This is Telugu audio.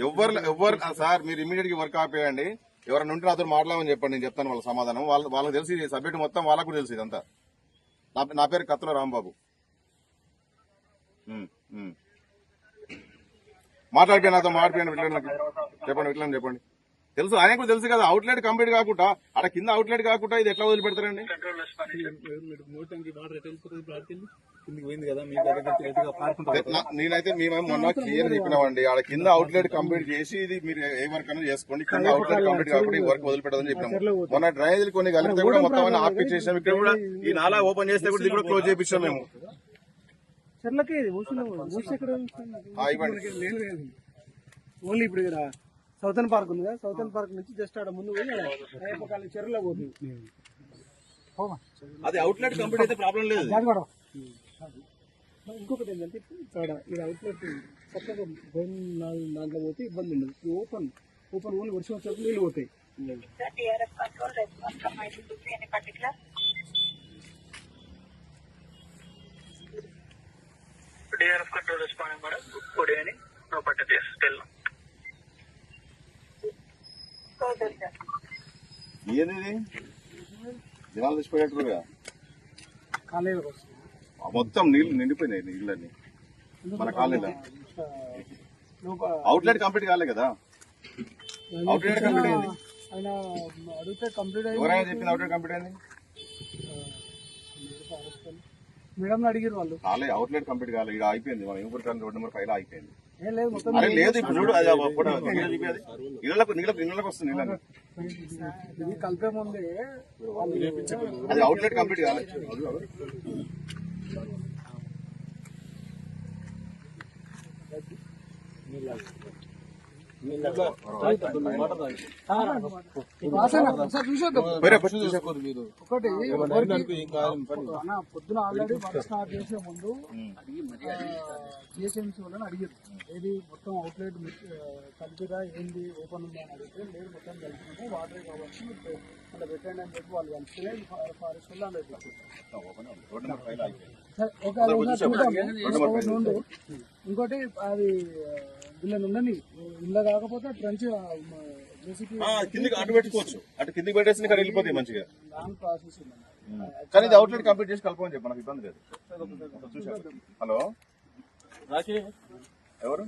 ఎవరు సార్ మీరు ఇమీడియట్ గా వర్క్ ఆపేయండి. ఎవరైనా ఉంటే నాతో మాట్లాడమని చెప్పండి, నేను చెప్తాను వాళ్ళ సమాధానం. వాళ్ళకి తెలిసి సబ్జెక్ట్ మొత్తం వాళ్ళకు కూడా తెలుసు ఇదంతా. నా పేరు కత్తుల రాంబాబు. మాట్లాడిపోయి నాతో మాట్లాడిపోయాను. చెప్పండి. తెలుసు, ఆయన కూడా తెలుసు కదా. అవుట్లెట్ కంప్లీట్ కాకుండా అక్కడ కింద అవుట్లెట్ కాకుండా ఇది ఎట్లా వదిలిపెడతారండి? నేనైతే మేము మొన్న క్లియర్ చెప్పినామండి, ఆడ కింద అవుట్లెట్ కంప్లీట్ చేసి ఇది మీరు ఏ వర్క్ అనేది చేసుకోండి, కింద అవుట్లెట్ కంప్లీట్ కాకుండా ఈ వర్క్ వదిలిపెట్టదని చెప్పినాము. మొన్న డ్రైనేజీలు కొన్ని కలిపితే కూడా మొత్తం ఆఫ్ చేసాం. ఇక్కడ కూడా ఈ నాలా ఓపెన్ చేస్తే కూడా ఇది కూడా క్లోజ్ చేయించాం మేము. ఓన్లీ ఇప్పుడు ఇక్కడ సౌతన్ పార్క్ ఉంది కదా, సౌతన్ పార్క్ నుంచి జస్ట్ ఆడ ముందు పోయి చెరువులో పోతుంది. అది అవుట్లెట్ కంప్లీట్ అయితే ప్రాబ్లం లేదు. ఇంకొకటి ఏంటంటే ఇక్కడ ఇది అవుట్లెట్ చక్కగా దాంట్లో పోతే ఇబ్బంది ఉండదు. ఓపెన్ ఓన్లీ వర్షం వచ్చేప్పుడు నీళ్ళు పోతాయి. DRF control responding, madam. Good evening. No particulars. Tell me. ఏది జనాలు తెచ్చిపోయేట్టుగా మొత్తం నీళ్లు నిండిపోయినాయి. నీళ్ళని మన కాలేదా అవుట్లెట్ కంప్లీట్ కాలే కదా. అవుట్లెట్ కంప్లీట్ అయింది. ఎవరైనా చెప్పిన అవుట్లెట్ కంప్లీట్ అయింది మేడం అడిగారు వాళ్ళు. కాలే, అవుట్లెట్ కంప్లీట్ కాలే. ఇక్కడ అయిపోయింది. మన ఇంపూర్ రోడ్ నెంబర్ 5 లో అయిపోయింది. అరే లేదు, ఇప్పుడు చూడు ఇళ్ళకి వస్తుంది. ఇది కలిపే ముందే అది అవుట్లెట్ కంప్లీట్ కాలే. ఒకటి పొద్దున ఆల్రెడీ వర్క్ స్టార్ట్ చేసే ముందు జిహెచ్ఎంసీ వాళ్ళని అడిగారు, ఏది మొత్తం అవుట్లెట్ కలిపిరా ఏంది ఓపెన్ ఉందా అని అడిగితే లేదు మొత్తం కలిపినాము, వాటర్ కావచ్చు అలా పెట్టండి అని చెప్పి వాళ్ళు కలిపితే ఫారెస్ట్ వాళ్ళు ఇంకోటి అది వీళ్ళని ఉండని ఇలా కాకపోతే ట్రంచ్ కిందికి అటు పెట్టుకోవచ్చు. అటు కిందికి పెట్టేసి ఇక్కడ వెళ్ళిపోతాయి మంచిగా. లాంగ్ ప్రాసెస్ ఉంది కానీ ఇది అవుట్లెట్ కంప్లీట్ చేసి కలపమని చెప్పి మనకు ఇబ్బంది లేదు. హలో ఎవరు